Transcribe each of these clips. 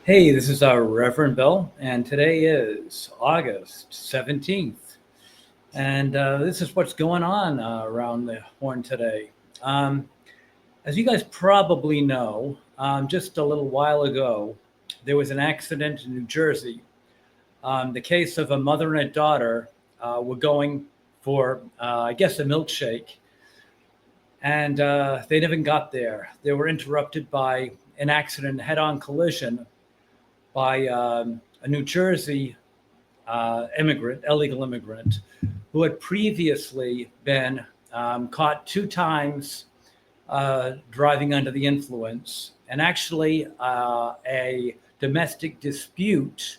Hey, this is our Reverend Bill, and today is August 17th. And this is what's going on around the horn today. Um, as you guys probably know, just a little while ago, there was an accident in New Jersey. The case of a mother and a daughter were going for, I guess, a milkshake, and they never got there. They were interrupted by an accident, head on collision by a New Jersey illegal immigrant, who had previously been caught two times driving under the influence, and actually a domestic dispute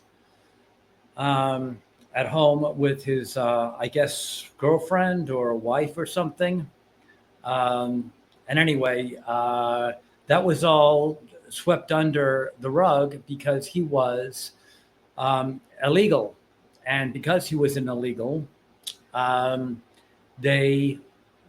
at home with his, I guess, girlfriend or wife or something. And anyway, that was all swept under the rug because he was illegal. And because he was an illegal, they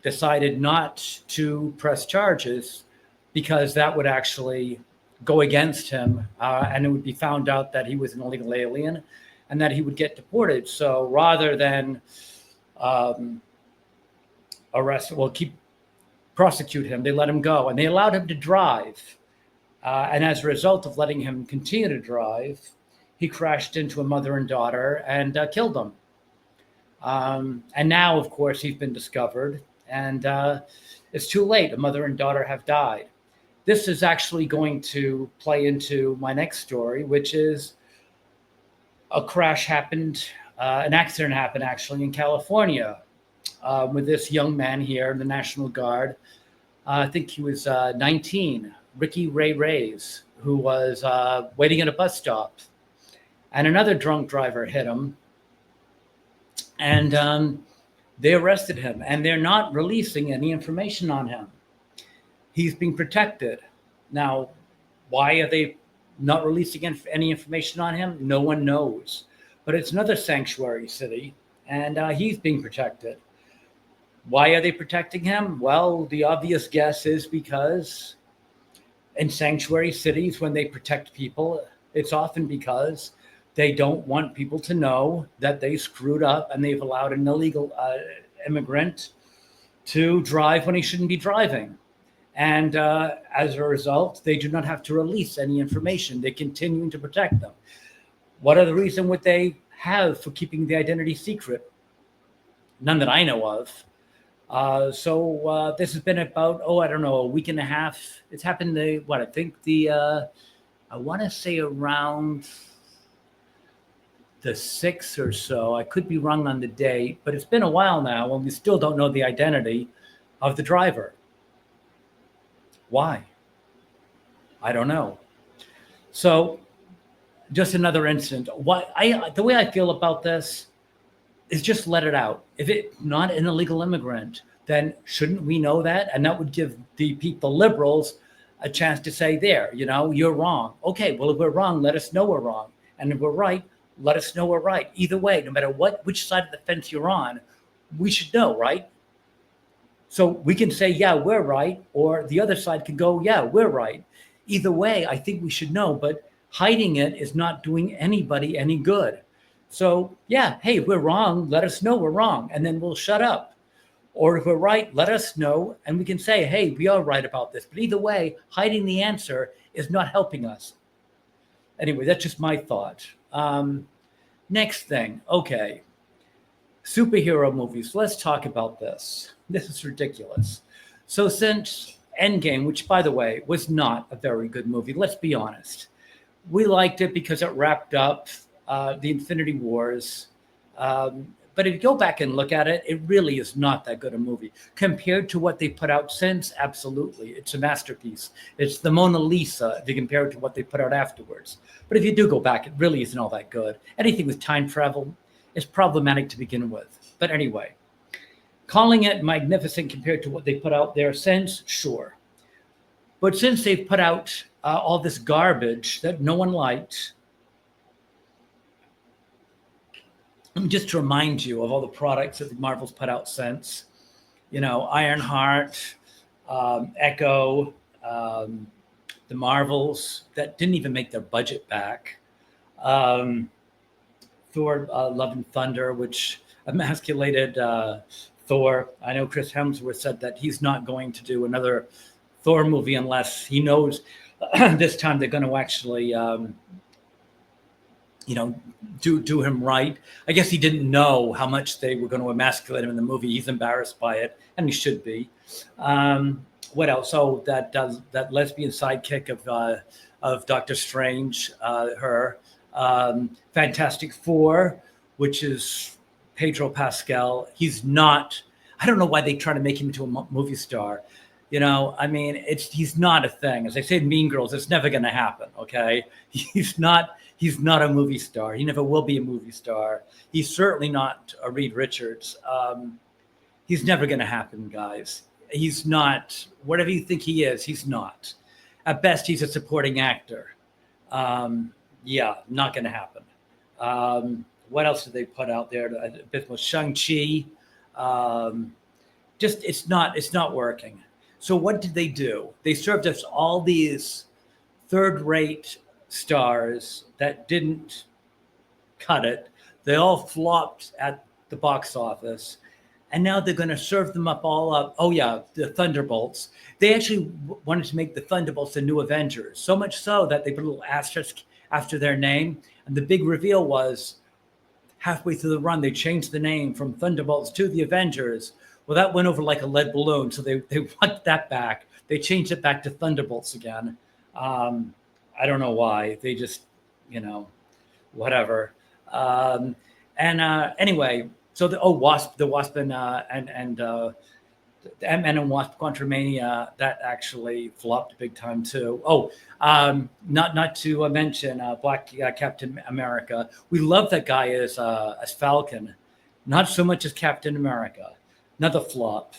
decided not to press charges because that would actually go against him, and it would be found out that he was an illegal alien and that he would get deported. So rather than prosecute him, they let him go, and they allowed him to drive. And as a result of letting him continue to drive, he crashed into a mother and daughter and killed them. And now, of course, he's been discovered, and it's too late. A mother and daughter have died. This is actually going to play into my next story, which is an accident happened actually in California with this young man here in the National Guard. I think he was 19, Ricky Ray Reyes, who was waiting at a bus stop, and another drunk driver hit him, and they arrested him, and they're not releasing any information on him. He's being protected. Now, why are they not releasing any information on him? No one knows. But it's another sanctuary city, and he's being protected. Why are they protecting him? Well, the obvious guess is because in sanctuary cities, when they protect people, it's often because they don't want people to know that they screwed up and they've allowed an illegal immigrant to drive when he shouldn't be driving. And as a result, they do not have to release any information. They're continuing to protect them. What other reason would they have for keeping the identity secret? None that I know of. So this has been about, I don't know, a week and a half. It's happened I want to say around the 6th or so. I could be wrong on the date, but it's been a while now, and we still don't know the identity of the driver. Why? I don't know. So just another incident. The way I feel about this is just let it out. If it's not an illegal immigrant, then shouldn't we know that? And that would give the liberals a chance to say, you're wrong. Okay, well, if we're wrong, let us know we're wrong. And if we're right, let us know we're right. Either way, no matter which side of the fence you're on, we should know, right? So we can say, yeah, we're right, or the other side can go, yeah, we're right. Either way, I think we should know, but hiding it is not doing anybody any good. So, yeah, hey, if we're wrong, let us know we're wrong, and then we'll shut up. Or if we're right, let us know, and we can say, hey, we are right about this. But either way, hiding the answer is not helping us. Anyway, that's just my thought. Next thing, okay. Superhero movies. Let's talk about this. This is ridiculous. So since Endgame, which, by the way, was not a very good movie, let's be honest. We liked it because it wrapped up the Infinity Wars. But if you go back and look at it, it really is not that good a movie. Compared to what they put out since, absolutely. It's a masterpiece. It's the Mona Lisa if you compare it to what they put out afterwards. But if you do go back, it really isn't all that good. Anything with time travel is problematic to begin with. But anyway, calling it magnificent compared to what they put out there since, sure. But since they've put out all this garbage that no one liked, just to remind you of all the products that Marvel's put out since, Ironheart, Echo, the Marvels that didn't even make their budget back. Um, Thor: Love and Thunder, which emasculated Thor. I know Chris Hemsworth said that he's not going to do another Thor movie unless he knows this time they're going to actually, do him right. I guess he didn't know how much they were going to emasculate him in the movie. He's embarrassed by it, and he should be. What else? Oh, that lesbian sidekick of Doctor Strange, her. Fantastic Four, which is Pedro Pascal. He's not. I don't know why they try to make him into a movie star. I mean, he's not a thing. As I say in Mean Girls, it's never going to happen. Okay, he's not. He's not a movie star. He never will be a movie star. He's certainly not a Reed Richards. He's never going to happen, guys. He's not. Whatever you think he is, he's not. At best, he's a supporting actor. Yeah, not going to happen. What else did they put out there? A bit more Shang-Chi. Just it's not working. So what did they do? They served us all these third-rate stars that didn't cut it. They all flopped at the box office. And now they're going to serve them up all up. Oh, yeah, the Thunderbolts. They actually wanted to make the Thunderbolts the new Avengers. So much so that they put a little asterisk after their name. And the big reveal was halfway through the run, they changed the name from Thunderbolts to the Avengers. Well, that went over like a lead balloon. So they want that back. They changed it back to Thunderbolts again. I don't know why. They just, whatever. Anyway, so the Wasp and the Ant-Man and Wasp Quantumania, that actually flopped big time too. Oh, not to mention Black Captain America. We love that guy as Falcon, not so much as Captain America. Another flop.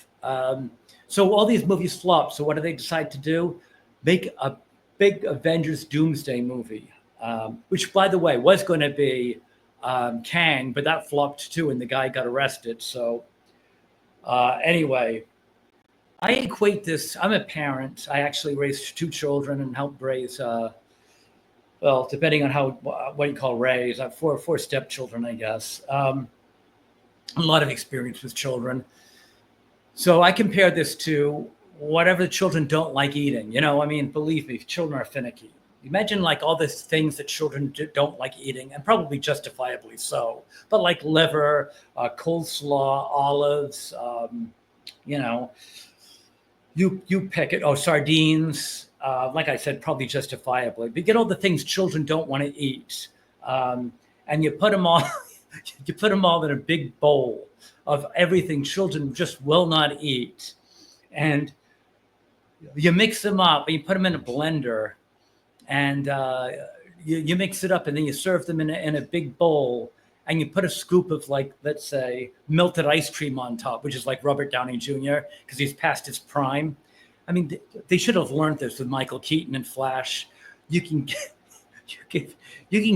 So all these movies flop. So what do they decide to do? Make a big Avengers Doomsday movie, which, by the way, was going to be Kang, but that flopped too, and the guy got arrested. So anyway, I equate this. I'm a parent. I actually raised 2 children and helped raise, depending on what you call raise, four stepchildren, I guess. A lot of experience with children. So I compare this to whatever the children don't like eating. I mean, believe me, children are finicky. Imagine like all the things that children don't like eating, and probably justifiably so. But like liver, coleslaw, olives, you pick it. Oh, sardines. Like I said, probably justifiably. But get all the things children don't want to eat, and you put them all. You put them all in a big bowl of everything children just will not eat, and you mix them up. And you put them in a blender. And you mix it up, and then you serve them in a big bowl, and you put a scoop of, like, let's say, melted ice cream on top, which is like Robert Downey Jr. because he's past his prime. I mean, they should have learned this with Michael Keaton and Flash. You can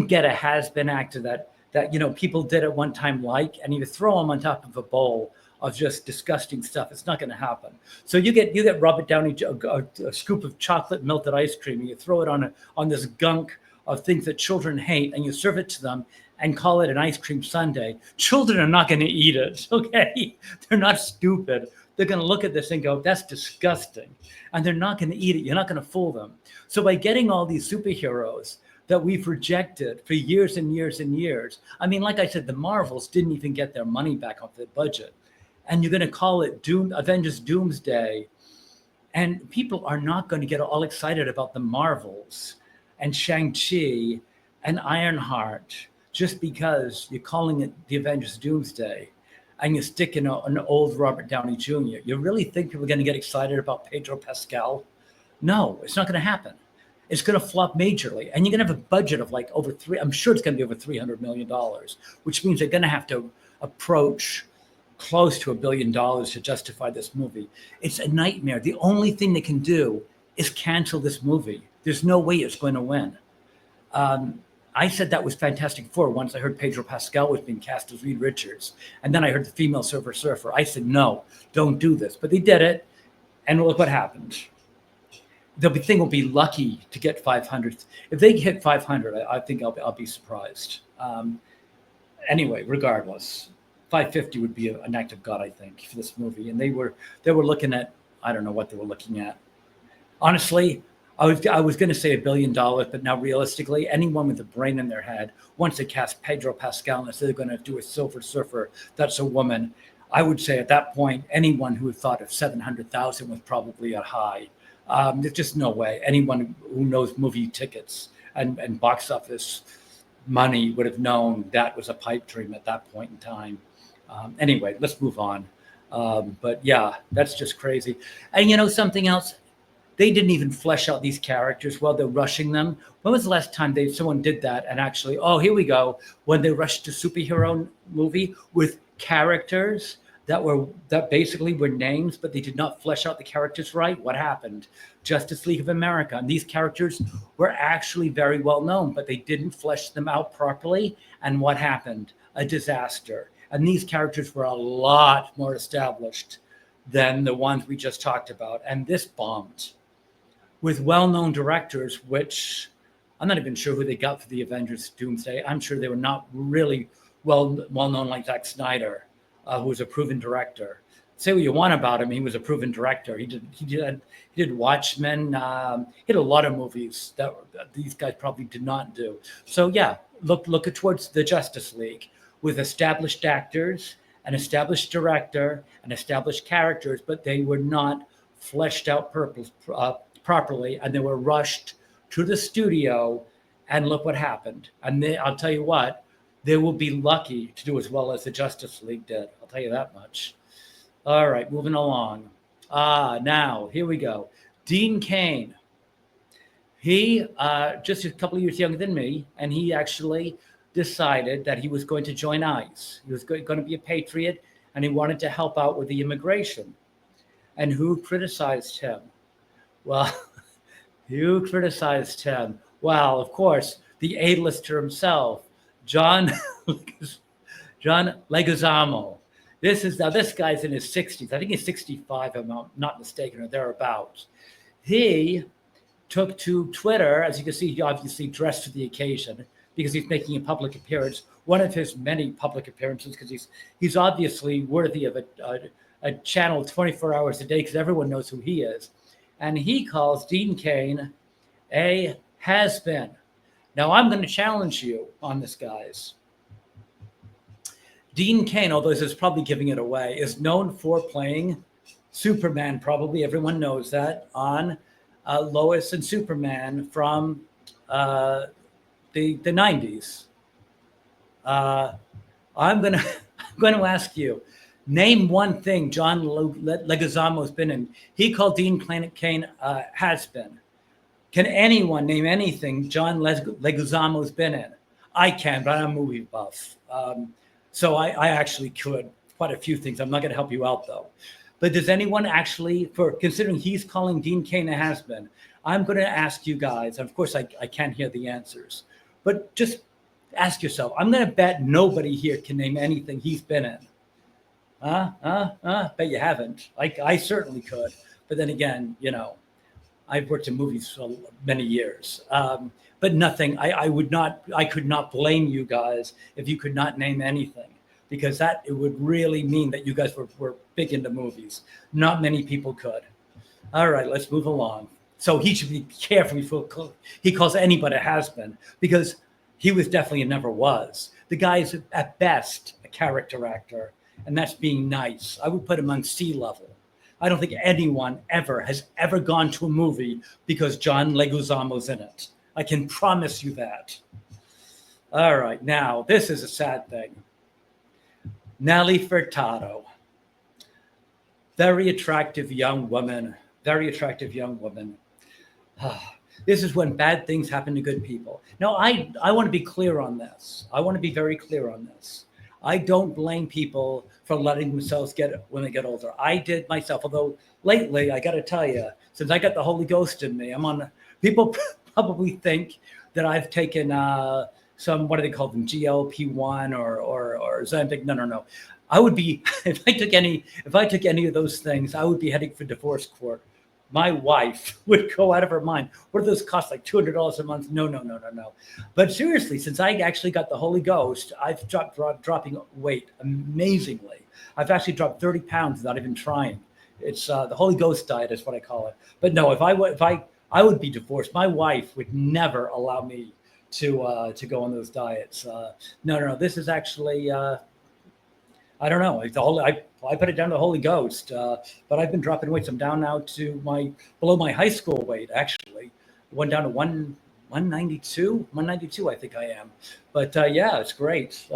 get a has-been actor that people did at one time and you throw them on top of a bowl of just disgusting stuff. It's not going to happen. So you get Robert Downey, a scoop of chocolate melted ice cream, and you throw it on this gunk of things that children hate, and you serve it to them and call it an ice cream sundae. Children are not going to eat it. Okay, they're not stupid. They're going to look at this and go, "That's disgusting," and they're not going to eat it. You're not going to fool them. So by getting all these superheroes that we've rejected for years and years and years, I mean, like I said, the Marvels didn't even get their money back off their budget. And you're going to call it Avengers Doomsday. And people are not going to get all excited about the Marvels and Shang-Chi and Ironheart just because you're calling it the Avengers Doomsday and you stick in an old Robert Downey Jr. You really think people are going to get excited about Pedro Pascal? No, it's not going to happen. It's going to flop majorly. And you're going to have a budget of like I'm sure it's going to be over $300 million, which means they're going to have to approach close to $1 billion to justify this movie. It's a nightmare. The only thing they can do is cancel this movie. There's no way it's going to win. I said that was Fantastic Four once I heard Pedro Pascal was being cast as Reed Richards. And then I heard the female Silver Surfer. I said, no, don't do this. But they did it. And look what happened. the thing will be lucky to get 500. If they hit 500, I think I'll be surprised. Anyway, regardless, 550 would be an act of God, I think, for this movie. And they were looking at, I don't know what they were looking at. Honestly, I was going to say $1 billion, but now realistically, anyone with a brain in their head, once they cast Pedro Pascal and say they're going to do a Silver Surfer, that's a woman. I would say at that point, anyone who had thought of 700,000 was probably a high. There's just no way anyone who knows movie tickets and box office money would have known that was a pipe dream at that point in time. Anyway, let's move on. But yeah, that's just crazy. And you know something else? They didn't even flesh out these characters while they're rushing them. When was the last time someone did that and actually, oh, here we go, when they rushed a superhero movie with characters that basically were names, but they did not flesh out the characters right? What happened? Justice League of America. And these characters were actually very well known, but they didn't flesh them out properly. And what happened? A disaster. And these characters were a lot more established than the ones we just talked about. And this bombed with well-known directors, which I'm not even sure who they got for the Avengers Doomsday. I'm sure they were not really well-known like Zack Snyder, who was a proven director. Say what you want about him, he was a proven director. He did Watchmen. He did a lot of movies that these guys probably did not do. So yeah, look towards the Justice League with established actors, an established director, and established characters, but they were not fleshed out properly, and they were rushed to the studio, and look what happened. And I'll tell you what, they will be lucky to do as well as the Justice League did. I'll tell you that much. All right, moving along. Now, here we go. Dean Cain. He, just a couple of years younger than me, and he actually decided that he was going to join ICE. He was going to be a patriot, and he wanted to help out with the immigration. And who criticized him? Well, who criticized him? Well, of course, the A-lister himself, John Leguizamo. This guy's in his 60s. I think he's 65, if I'm not mistaken, or thereabouts. He took to Twitter, as you can see, he obviously dressed for the occasion because he's making a public appearance, one of his many public appearances, because he's obviously worthy of a channel 24 hours a day because everyone knows who he is. And he calls Dean Cain a has-been. Now, I'm going to challenge you on this, guys. Dean Cain, although this is probably giving it away, is known for playing Superman, probably. Everyone knows that, on Lois and Superman from the 90s. I'm going to ask you, name one thing John Leguizamo's been in. He called Dean Cain has been. Can anyone name anything John Leguizamo's been in? I can, but I'm a movie buff. So I actually could quite a few things. I'm not going to help you out, though. But does anyone actually, considering he's calling Dean Cain a has-been, I'm going to ask you guys, and of course I can't hear the answers, but just ask yourself. I'm going to bet nobody here can name anything he's been in. Bet you haven't. I certainly could. But then again, you know, I've worked in movies for many years. But nothing, I could not blame you guys if you could not name anything, because it would really mean that you guys were big into movies. Not many people could. All right, let's move along. So he should be careful before he calls anybody a has-been, because he was definitely and never was. The guy is at best a character actor, and that's being nice. I would put him on C level. I don't think anyone has ever gone to a movie because John Leguizamo's in it. I can promise you that. All right, now this is a sad thing. Nelly Furtado, very attractive young woman. This is when bad things happen to good people. Now, I want to be clear on this. I want to be very clear on this. I don't blame people for letting themselves get when they get older. I did myself, although lately, I got to tell you, since I got the Holy Ghost in me, people probably think that I've taken some, what do they call them, GLP-1 or Ozempic. No. I would be, if I took any of those things, I would be heading for divorce court my wife would go out of her mind. What do those cost? Like $200 a month? No, no, no, no, no. But seriously, since I actually got the Holy Ghost, I've dropping weight amazingly. I've actually dropped 30 pounds without even trying. It's the Holy Ghost diet is what I call it. But no, if I would be divorced. My wife would never allow me to go on those diets. No, no, no. This is actually I don't know. I put it down to the Holy Ghost, but I've been dropping weight. So I'm down now to below my high school weight. Actually, went down to 192, I think I am. But yeah, it's great.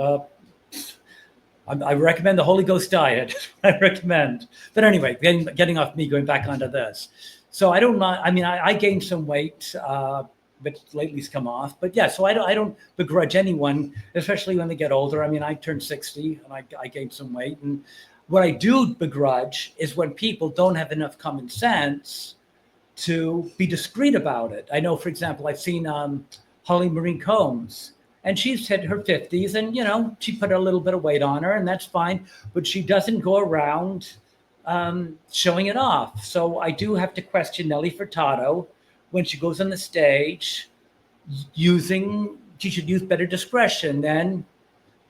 I recommend the Holy Ghost diet. I recommend. But anyway, getting off me, going back onto this. So I don't mind. I mean, I gained some weight, but lately it's come off. But yeah, so I don't begrudge anyone, especially when they get older. I mean, I turned 60 and I gained some weight. And what I do begrudge is when people don't have enough common sense to be discreet about it. I know, for example, I've seen Holly Marie Combs, and she's hit her 50s, and she put a little bit of weight on her, and that's fine. But she doesn't go around showing it off. So I do have to question Nelly Furtado when she goes on the stage. She should use better discretion than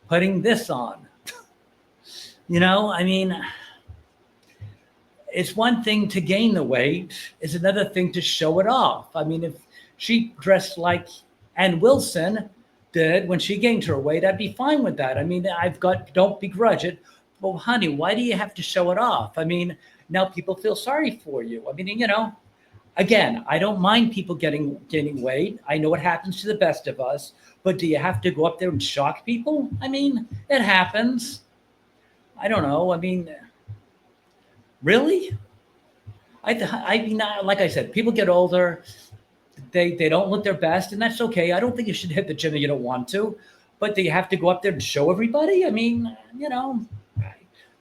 putting this on. I mean, it's one thing to gain the weight, it's another thing to show it off. I mean, if she dressed like Ann Wilson did when she gained her weight, I'd be fine with that. I mean, don't begrudge it. Well, honey, why do you have to show it off? I mean, now people feel sorry for you. I mean, again, I don't mind people gaining weight. I know it happens to the best of us, but do you have to go up there and shock people? I mean, it happens. I don't know. I mean, really? I mean, like I said, people get older. They don't look their best, and that's okay. I don't think you should hit the gym if you don't want to, but do you have to go up there and show everybody? I mean,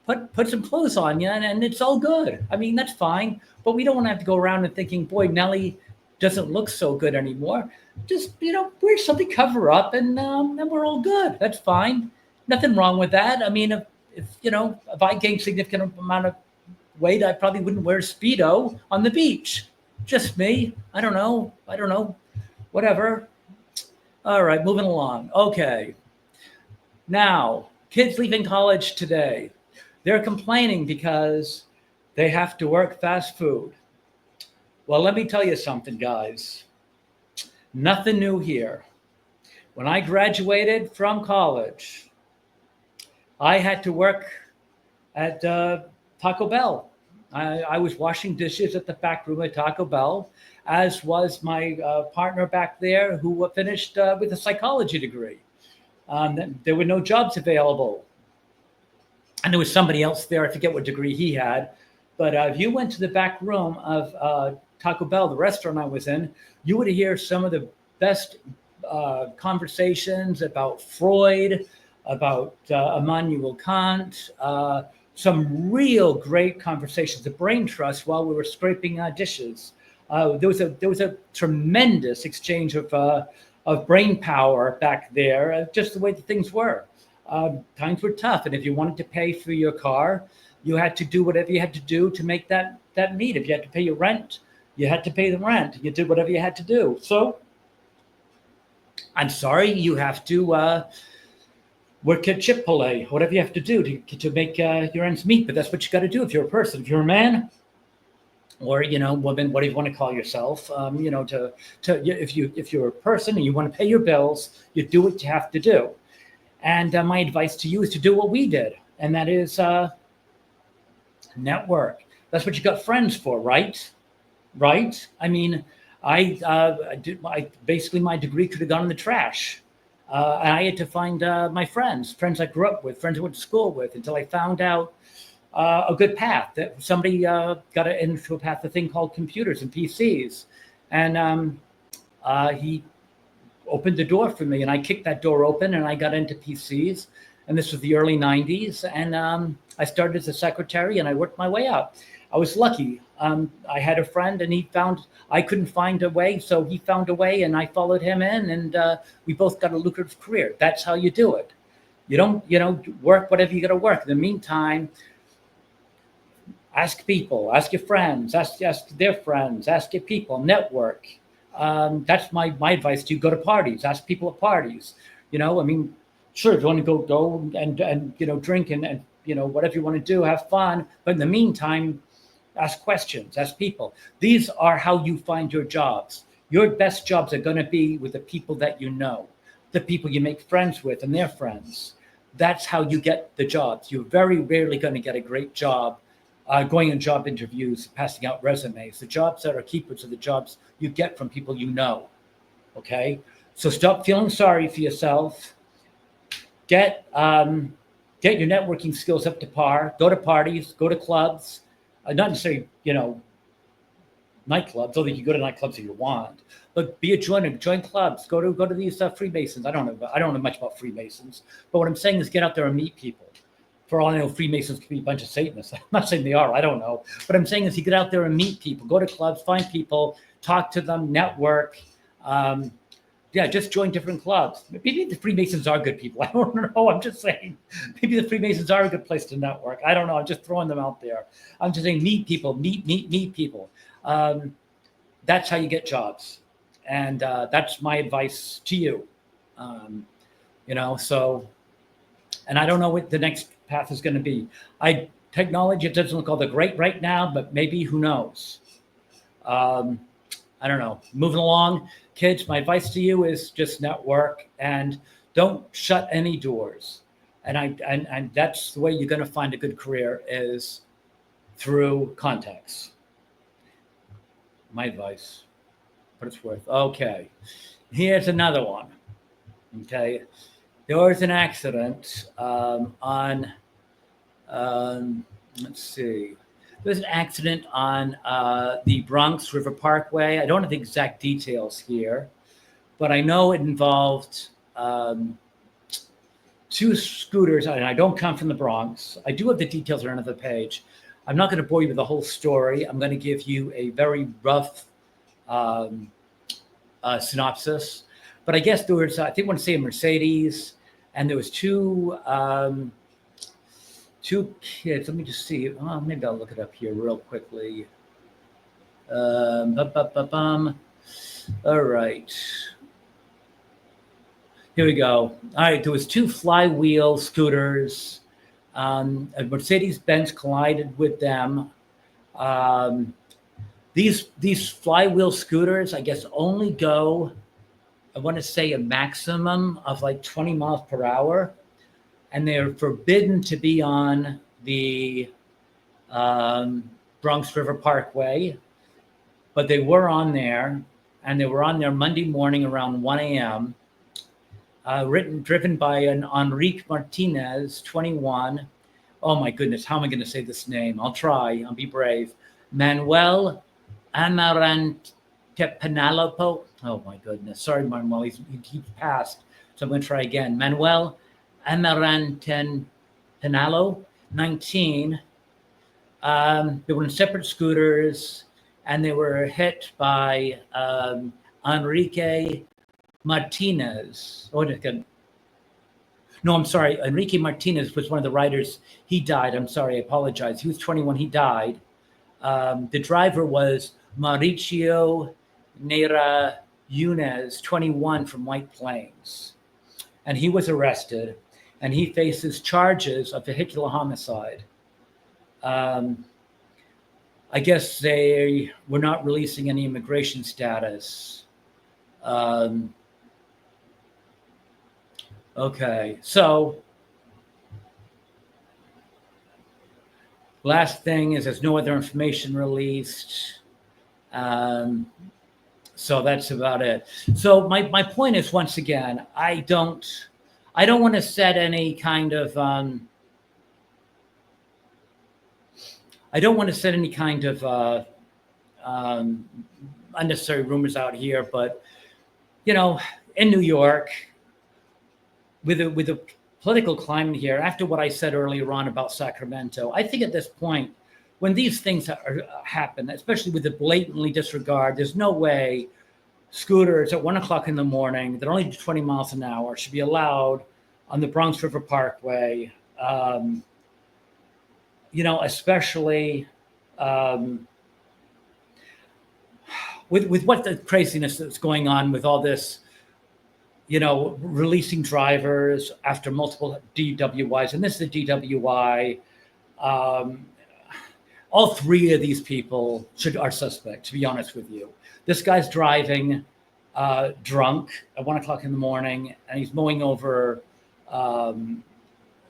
put some clothes on you, and it's all good. I mean, that's fine, but we don't want to have to go around and thinking, boy, Nelly doesn't look so good anymore. Just, wear something, cover up, and we're all good. That's fine. Nothing wrong with that. I mean, if I gained significant amount of weight, I probably wouldn't wear Speedo on the beach. Just me. I don't know. Whatever. All right, moving along. Okay. Now, kids leaving college today, they're complaining because they have to work fast food. Well, let me tell you something, guys. Nothing new here. When I graduated from college, I had to work at Taco Bell. I was washing dishes at the back room at Taco Bell, as was my partner back there who finished with a psychology degree. There were no jobs available. And there was somebody else there, I forget what degree he had. But if you went to the back room of Taco Bell, the restaurant I was in, you would hear some of the best conversations about Freud, about Immanuel Kant, some real great conversations, the brain trust while we were scraping dishes. There was a tremendous exchange of brain power back there, just the way that things were. Times were tough, and if you wanted to pay for your car, you had to do whatever you had to do to make that meet. If you had to pay your rent, you had to pay the rent. You did whatever you had to do. So I'm sorry, you have to work at Chick-fil-A, whatever you have to do to make your ends meet. But that's what you got to do if you're a person. If you're a man, or woman, what do you want to call yourself? If you're a person and you want to pay your bills, you do what you have to do. And my advice to you is to do what we did, and that is network. That's what you got friends for, right? Right? I mean, basically my degree could have gone in the trash. And I had to find my friends I grew up with, friends I went to school with, until I found out a good path. That somebody got into a path, a thing called computers and PCs. And he opened the door for me, and I kicked that door open, and I got into PCs. And this was the early 90s. And I started as a secretary, and I worked my way up. I was lucky. I had a friend, and I couldn't find a way, so he found a way, and I followed him in, and we both got a lucrative career. That's how you do it. You don't, work whatever you got to work. In the meantime, Ask people, ask your friends, ask their friends, ask your people, network. That's my advice to you. Go to parties, ask people at parties. I mean, sure, if you want to go and drink and whatever you want to do, have fun. But in the meantime, ask questions, ask people. These are how you find your jobs. Your best jobs are going to be with the people that you know, the people you make friends with and their friends. That's how you get the jobs. You're very rarely going to get a great job going on job interviews, passing out resumes. The jobs that are keepers are the jobs you get from people you know. Okay? So stop feeling sorry for yourself. Get your networking skills up to par. Go to parties, go to clubs. Not necessarily, nightclubs, although you go to nightclubs if you want. But be a joiner, join clubs. Go to these Freemasons. I don't know much about Freemasons, but what I'm saying is get out there and meet people. For all I know, Freemasons could be a bunch of Satanists. I'm not saying they are. I don't know. What I'm saying is you get out there and meet people. Go to clubs, find people, talk to them, network. Just join different clubs. Maybe the Freemasons are good people. I don't know. I'm just saying. Maybe the Freemasons are a good place to network. I don't know. I'm just throwing them out there. I'm just saying meet people, meet people. That's how you get jobs. And that's my advice to you. So, and I don't know what the next path is going to be. Technology, it doesn't look all that great right now, but maybe, who knows? I don't know. Moving along, kids, my advice to you is just network and don't shut any doors. And that's the way you're going to find a good career is through contacts. My advice, what it's worth. Okay, here's another one. Okay, there was an accident on. Let's see. There was an accident on the Bronx River Parkway. I don't have the exact details here, but I know it involved two scooters, and I don't come from the Bronx. I do have the details on another page. I'm not going to bore you with the whole story. I'm going to give you a very rough synopsis. But I guess there was, I think I want to say a Mercedes, and there was two kids. Let me just see. Oh, maybe I'll look it up here real quickly. All right. Here we go. All right, there was two flywheel scooters. A Mercedes-Benz collided with them. These flywheel scooters, I guess, only go, I want to say, a maximum of like 20 miles per hour. And they're forbidden to be on the Bronx River Parkway. But they were on there, and they were on there Monday morning around 1 a.m., driven by an Enrique Martinez, 21. Oh, my goodness, how am I going to say this name? I'll try. I'll be brave. Manuel Amarante Penalopo. Oh, my goodness. Sorry, Manuel. He passed. So I'm going to try again. Manuel Amarante Penalo, 19. They were in separate scooters, and they were hit by Enrique Martinez. No, I'm sorry. Enrique Martinez was one of the riders. He died. I'm sorry. I apologize. He was 21. He died. The driver was Mauricio Neira Yunez, 21, from White Plains. And he was arrested, and he faces charges of vehicular homicide. I guess they were not releasing any immigration status. Okay, so last thing is there's no other information released. So that's about it. So my point is, once again, I don't want to set any kind of unnecessary rumors out here, but in New York, with the political climate here, after what I said earlier on about Sacramento, I think at this point, when these things happen, especially with the blatantly disregard, there's no way scooters at 1 o'clock in the morning that are only 20 miles an hour should be allowed on the Bronx River Parkway. Especially um, with what the craziness that's going on with all this, releasing drivers after multiple DWIs, and this is a DWI. Um, all three of these people are suspect, to be honest with you. This guy's driving drunk at 1 o'clock in the morning, and he's mowing over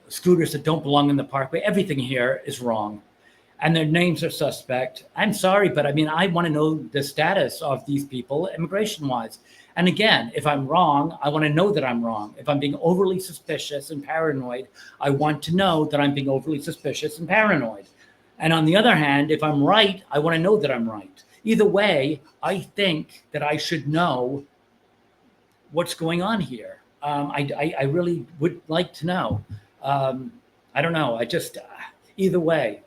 scooters that don't belong in the parkway. Everything here is wrong, and their names are suspect. I'm sorry, but I mean, I want to know the status of these people immigration-wise. And again, if I'm wrong, I want to know that I'm wrong. If I'm being overly suspicious and paranoid, I want to know that I'm being overly suspicious and paranoid. And on the other hand, if I'm right, I want to know that I'm right. Either way, I think that I should know what's going on here. I really would like to know. I don't know. I just either way.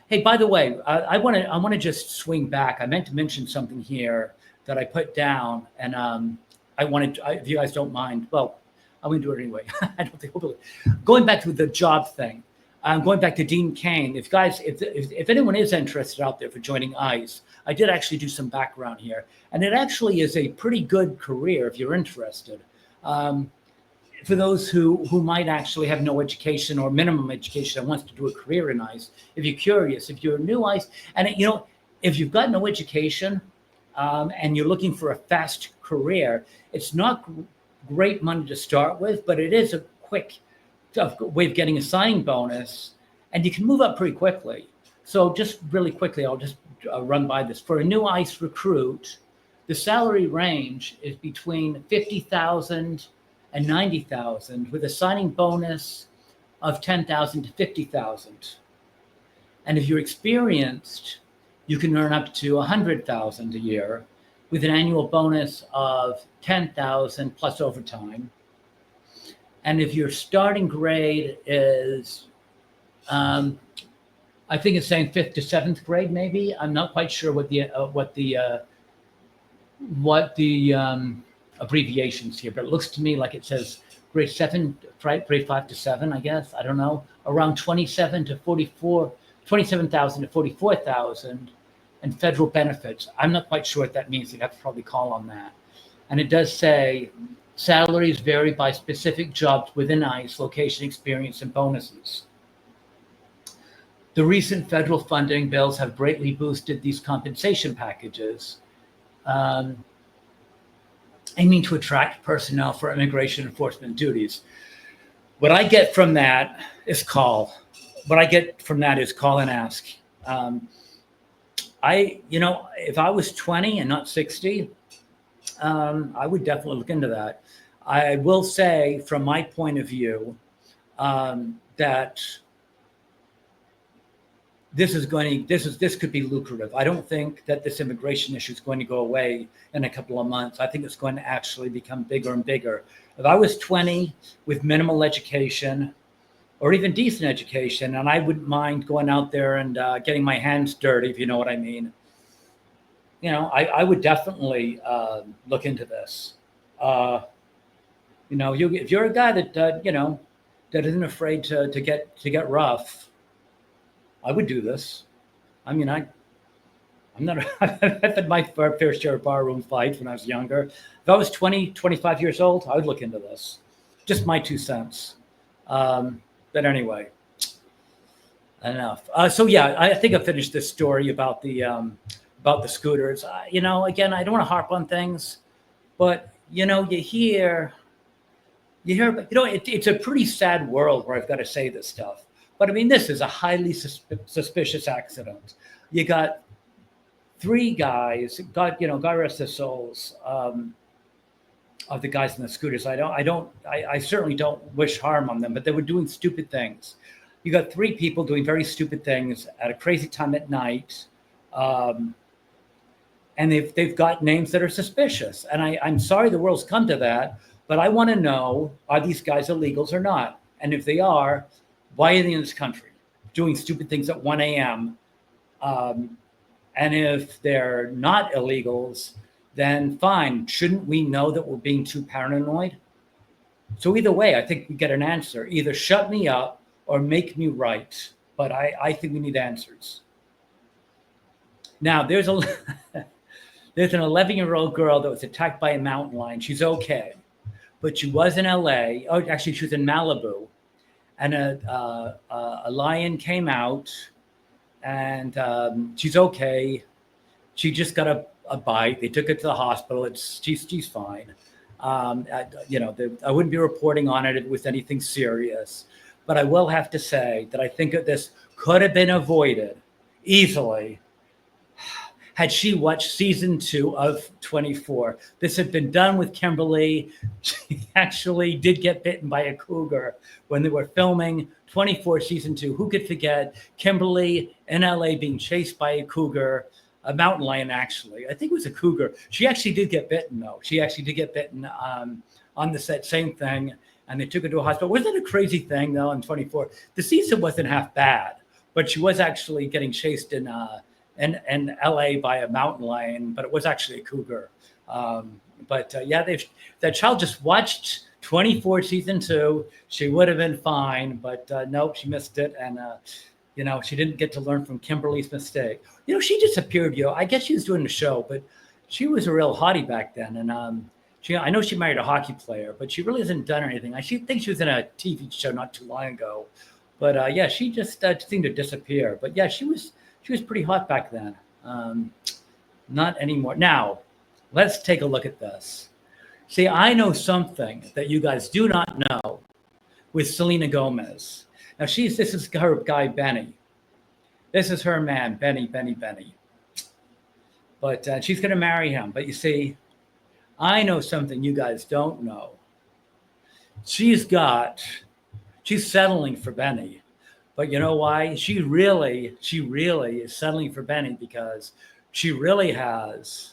Hey, by the way, I want to just swing back. I meant to mention something here that I put down, and if you guys don't mind, well, I'm going to do it anyway. I don't think we'll do it. Going back to the job thing, going back to Dean Cain. If anyone is interested out there for joining ICE, I did actually do some background here, and it actually is a pretty good career if you're interested. For those who might actually have no education or minimum education and wants to do a career in ICE, if you're curious, if you're a new ICE, and if you've got no education and you're looking for a fast career, it's not great money to start with, but it is a quick way of getting a signing bonus, and you can move up pretty quickly. So just really quickly, I'll just run by this. For a new ICE recruit, the salary range is between $50,000 and $90,000, with a signing bonus of $10,000 to $50,000. And if you're experienced, you can earn up to $100,000 a year, with an annual bonus of $10,000 plus overtime. And if your starting grade is, I think it's saying 5th to 7th grade, maybe. I'm not quite sure what the abbreviations here, but it looks to me like it says grade 7, right? Grade 5 to 7, I guess. I don't know. Around 27,000 to 44,000, and federal benefits. I'm not quite sure what that means. You'd have to probably call on that. And it does say salaries vary by specific jobs within ICE, location, experience, and bonuses. The recent federal funding bills have greatly boosted these compensation packages, aiming to attract personnel for immigration enforcement duties. What I get from that is call. What I get from that is call and ask. If I was 20 and not 60, I would definitely look into that. I will say, from my point of view, that this could be lucrative. I don't think that this immigration issue is going to go away in a couple of months. I think it's going to actually become bigger and bigger. If I was 20 with minimal education, or even decent education, and I wouldn't mind going out there and getting my hands dirty, if you know what I mean. I would definitely look into this. If you're a guy that that isn't afraid to get rough, I would do this. I mean, I'm not. I've had my fair share of barroom fights when I was younger. If I was 20, 25 years old, I would look into this. Just my 2 cents. But anyway, enough. So yeah, I think I finished this story about the scooters. Again, I don't want to harp on things, but you hear, but it's a pretty sad world where I've got to say this stuff. But I mean, this is a highly suspicious accident. You got 3 guys. God rest their souls. Of the guys in the scooters. I certainly don't wish harm on them, but they were doing stupid things. You got 3 people doing very stupid things at a crazy time at night. And they've got names that are suspicious. And I'm sorry the world's come to that, but I want to know, are these guys illegals or not? And if they are, why are they in this country doing stupid things at 1 a.m.? And if they're not illegals, then fine. Shouldn't we know that we're being too paranoid? So either way, I think we get an answer. Either shut me up or make me right. But I think we need answers. Now there's a there's an 11-year-old girl that was attacked by a mountain lion. She's okay, but she was in LA. Oh, actually, she was in Malibu, and a lion came out, and she's okay. She just got a bite. They took her to the hospital. She's fine. I wouldn't be reporting on it if it was anything serious, but I will have to say that I think that this could have been avoided easily had she watched season 2 of 24. This had been done with Kimberly. She actually did get bitten by a cougar when they were filming 24 season 2. Who could forget Kimberly in LA being chased by a cougar, a mountain lion, actually. I think it was a cougar. She actually did get bitten, though. She actually did get bitten on the set, same thing. And they took her to a hospital. Wasn't it a crazy thing, though, in 24? The season wasn't half bad, but she was actually getting chased in LA by a mountain lion, but it was actually a cougar. That child just watched 24 season 2. She would have been fine, but nope, she missed it. And, she didn't get to learn from Kimberly's mistake. She disappeared, I guess she was doing the show, but she was a real hottie back then. And I know she married a hockey player, but she really hasn't done anything. I think she was in a TV show not too long ago. But she just seemed to disappear. But yeah, she was pretty hot back then. Not anymore. Now, let's take a look at this. See, I know something that you guys do not know with Selena Gomez. Now, this is her guy, Benny. This is her man, Benny. But she's going to marry him. But you see, I know something you guys don't know. She's settling for Benny. But you know why? She really is settling for Benny because she really has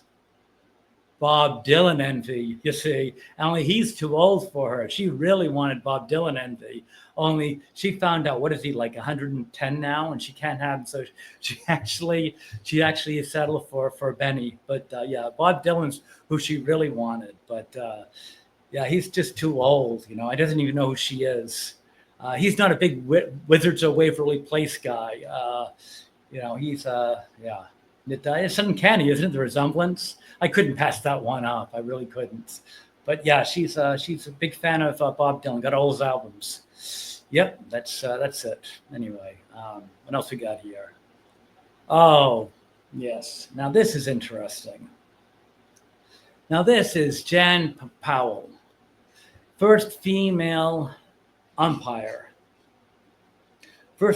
Bob Dylan envy, you see. Only he's too old for her. She really wanted Bob Dylan envy. Only she found out, what is he, like 110 now? And she can't have him. So she actually is settled for Benny. But Bob Dylan's who she really wanted. But he's just too old. I doesn't even know who she is. He's not a big Wizards of Waverly Place guy. He's It's uncanny, isn't it, the resemblance? I couldn't pass that one up. I really couldn't. But yeah, she's a big fan of Bob Dylan. Got all his albums. Yep, that's it. Anyway, what else we got here? Oh, yes. Now this is interesting. Now this is Jan Powell, first female umpire. Her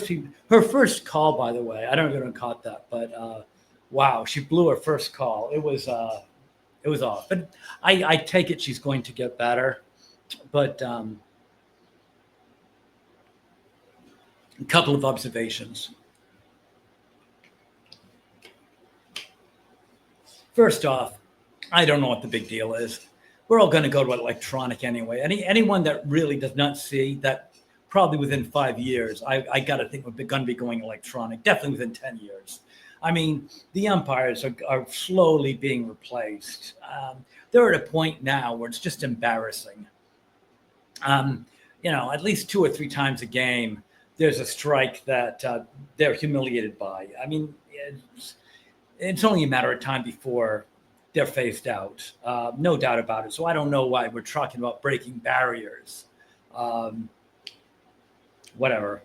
first call, by the way. I don't know if you caught that, but wow, she blew her first call. It was off. But I take it she's going to get better. But a couple of observations. First off, I don't know what the big deal is. We're all going to go to electronic anyway. Anyone that really does not see that, probably within 5 years, I got to think we're going to be going electronic, definitely within 10 years. I mean, the umpires are slowly being replaced. They're at a point now where it's just embarrassing. At least 2 or 3 times a game, there's a strike that they're humiliated by. I mean, it's only a matter of time before they're phased out. No doubt about it. So I don't know why we're talking about breaking barriers. Whatever.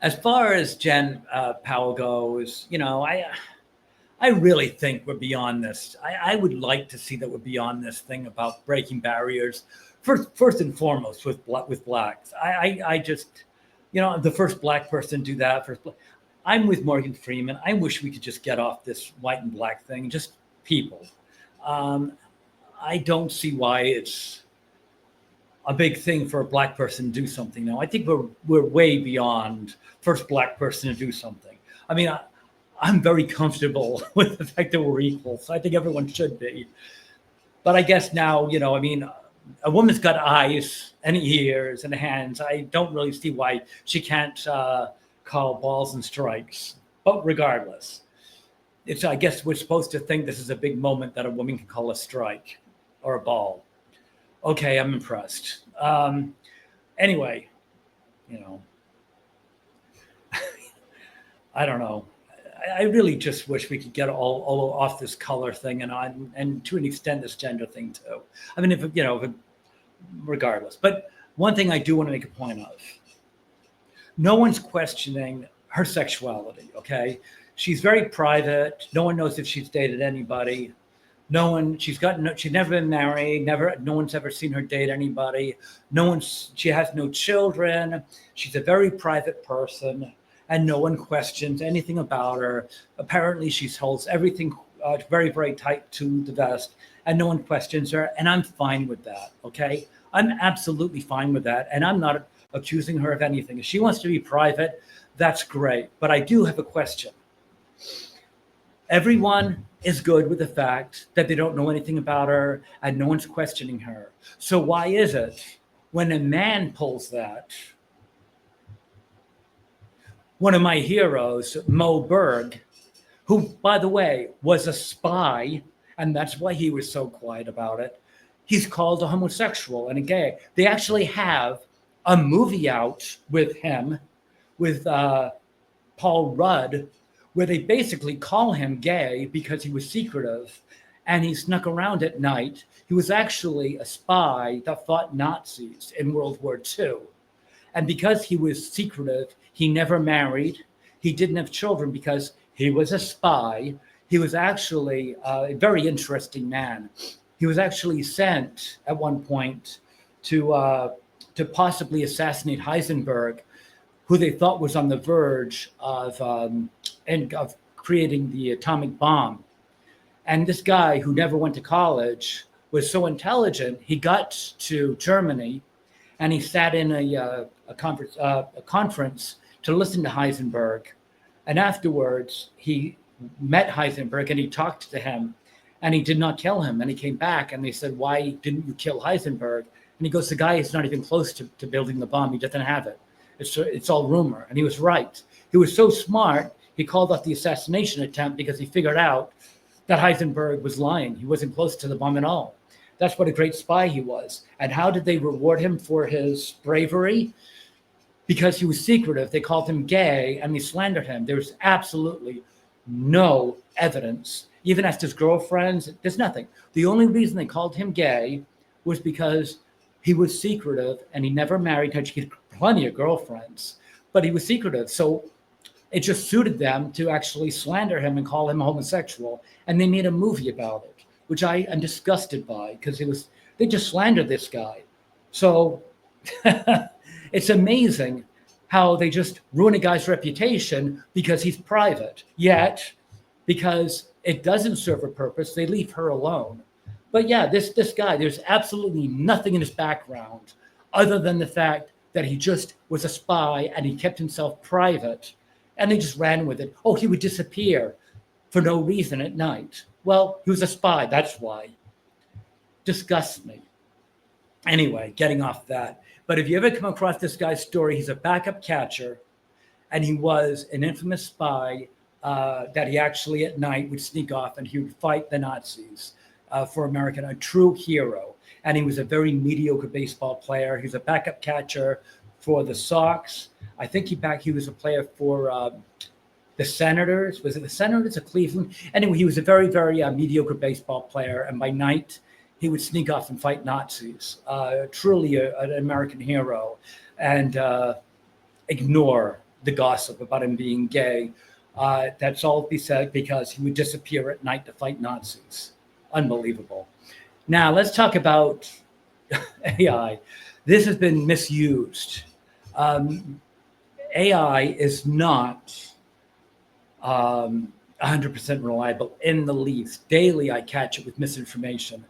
As far as Jen Powell goes, I really think we're beyond this. I would like to see that we're beyond this thing about breaking barriers. First and foremost with blacks. I just, the first black person to do that. I'm with Morgan Freeman. I wish we could just get off this white and black thing. Just people. I don't see why it's a big thing for a black person to do something now. I think we're way beyond first black person to do something. I mean, I'm very comfortable with the fact that we're equal. So I think everyone should be. But I guess now, a woman's got eyes and ears and hands. I don't really see why she can't call balls and strikes. But regardless, I guess we're supposed to think this is a big moment that a woman can call a strike or a ball. Okay, I'm impressed. Anyway, I don't know. I really just wish we could get all off this color thing and to an extent this gender thing too. I mean, regardless. But one thing I do want to make a point of: no one's questioning her sexuality. Okay, she's very private. No one knows if she's dated anybody. No one. She's never been married. No one's ever seen her date anybody. She has no children. She's a very private person, and no one questions anything about her. Apparently, she holds everything very, very tight to the vest, and no one questions her. And I'm fine with that. Okay, I'm absolutely fine with that, and I'm not accusing her of anything. If she wants to be private, that's great. But I do have a question. Everyone is good with the fact that they don't know anything about her and no one's questioning her. So why is it when a man pulls that? One of my heroes, Mo Berg, who, by the way, was a spy, and that's why he was so quiet about it. He's called a homosexual and a gay. They actually have a movie out with him, with Paul Rudd, where they basically call him gay because he was secretive and he snuck around at night. He was actually a spy that fought Nazis in World War II. And because he was secretive, he never married. He didn't have children because he was a spy. He was actually a very interesting man. He was actually sent at one point to possibly assassinate Heisenberg, who they thought was on the verge of creating the atomic bomb. And this guy, who never went to college, was so intelligent, he got to Germany and he sat in a conference to listen to Heisenberg. And afterwards, he met Heisenberg and he talked to him and he did not kill him. And he came back and they said, "Why didn't you kill Heisenberg?" And he goes, "The guy is not even close to building the bomb. He doesn't have it. It's all rumor." And he was right. He was so smart, he called off the assassination attempt because he figured out that Heisenberg was lying. He wasn't close to the bomb at all. That's what a great spy he was. And how did they reward him for his bravery? Because he was secretive. They called him gay and they slandered him. There's absolutely no evidence. Even asked his girlfriends, there's nothing. The only reason they called him gay was because he was secretive and he never married. He had plenty of girlfriends, but he was secretive. So it just suited them to actually slander him and call him a homosexual. And they made a movie about it, which I am disgusted by because they just slandered this guy. So it's amazing how they just ruin a guy's reputation because he's private. Yet, because it doesn't serve a purpose, they leave her alone. But yeah, this guy, there's absolutely nothing in his background other than the fact that he just was a spy and he kept himself private and they just ran with it. Oh, he would disappear for no reason at night. Well, he was a spy, that's why. Disgusts me. Anyway, getting off that. But if you ever come across this guy's story, he's a backup catcher and he was an infamous spy that he actually at night would sneak off and he would fight the Nazis for America, a true hero. And he was a very mediocre baseball player. He was a backup catcher for the Sox. I think he was a player for the Senators. Was it the Senators of Cleveland? Anyway, he was a very, very mediocre baseball player. And by night, he would sneak off and fight Nazis. Truly an American hero. And ignore the gossip about him being gay. That's all be said because he would disappear at night to fight Nazis. Unbelievable. Now, let's talk about AI. This has been misused. AI is not 100% reliable in the least. Daily, I catch it with misinformation.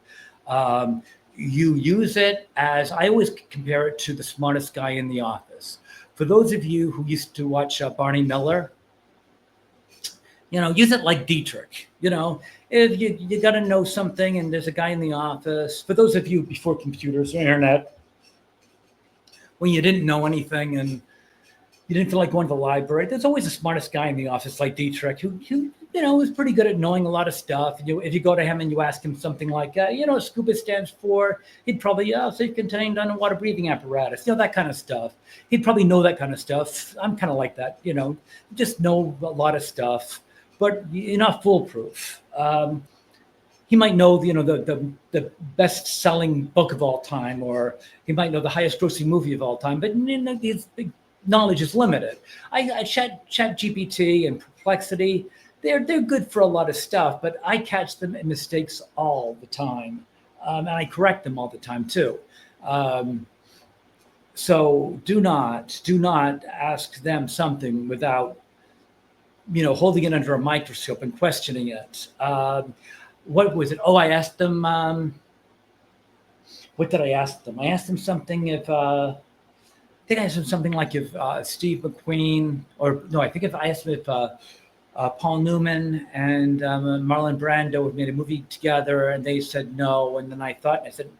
You use it as, I always compare it to the smartest guy in the office. For those of you who used to watch Barney Miller, use it like Dietrich. If you got to know something and there's a guy in the office, for those of you before computers or internet, when you didn't know anything and you didn't feel like going to the library, there's always the smartest guy in the office like Dietrich who is pretty good at knowing a lot of stuff. If you go to him and you ask him something like, SCUBA stands for, he'd probably, safe contained underwater breathing apparatus, that kind of stuff. He'd probably know that kind of stuff. I'm kind of like that, just know a lot of stuff. but you're not foolproof. He might know, the best-selling book of all time, or he might know the highest-grossing movie of all time, but his knowledge is limited. I chat GPT and Perplexity. They're good for a lot of stuff, but I catch them in mistakes all the time, and I correct them all the time too. So do not ask them something without, holding it under a microscope and questioning it. What was it? Oh, I asked them. What did I ask them? I asked them something. I think I asked them something like if Steve McQueen, or no, I think if I asked them if Paul Newman and Marlon Brando had made a movie together, and they said no. And then I said,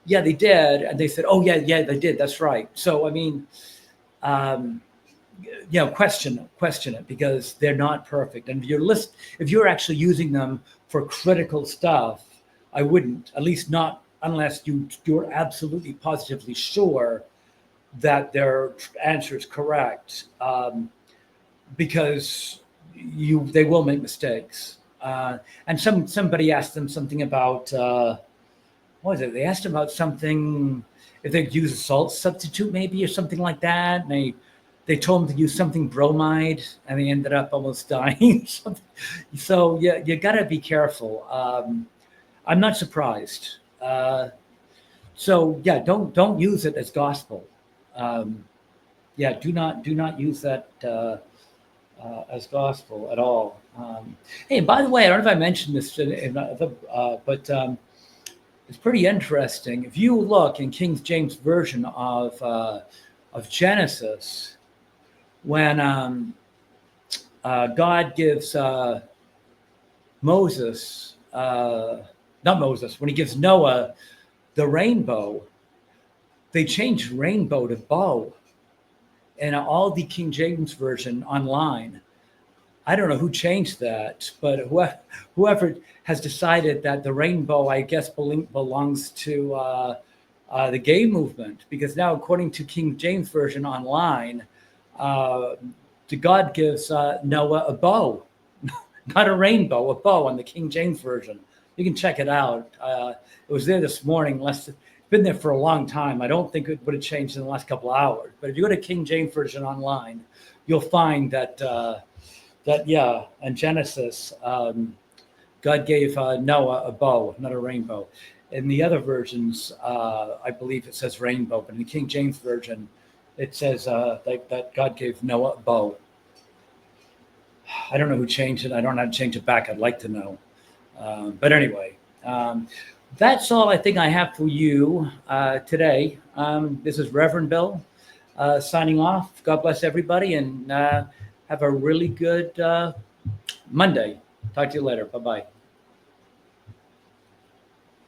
yeah, they did. And they said, oh, yeah, they did. That's right. So, I mean, question it, because they're not perfect. And if you're actually using them for critical stuff, I wouldn't, at least not unless you're absolutely positively sure that their answer is correct, because they will make mistakes. And somebody asked them something about, what was it? They asked about something, if they'd use a salt substitute maybe, or something like that. And they told them to use something bromide, and they ended up almost dying. So yeah, you got to be careful. I'm not surprised. So yeah, don't use it as gospel. Do not use that as gospel at all. Hey, by the way, I don't know if I mentioned this, but it's pretty interesting. If you look in King James Version of Genesis, when God gives Moses, not Moses, when he gives Noah the rainbow, they changed rainbow to bow. And all the King James Version online, I don't know who changed that, but whoever has decided that the rainbow, I guess, belongs to the gay movement, because now, according to King James Version online, God gives Noah a bow, not a rainbow, a bow on the King James Version. You can check it out. It was there this morning. It's been there for a long time. I don't think it would have changed in the last couple of hours. But if you go to King James Version online, you'll find that in Genesis, God gave Noah a bow, not a rainbow. In the other versions, I believe it says rainbow, but in the King James Version, it says that God gave Noah a bow. I don't know who changed it. I don't know how to change it back. I'd like to know. But anyway, that's all I think I have for you today. This is Reverend Bill signing off. God bless everybody, and have a really good Monday. Talk to you later. Bye-bye.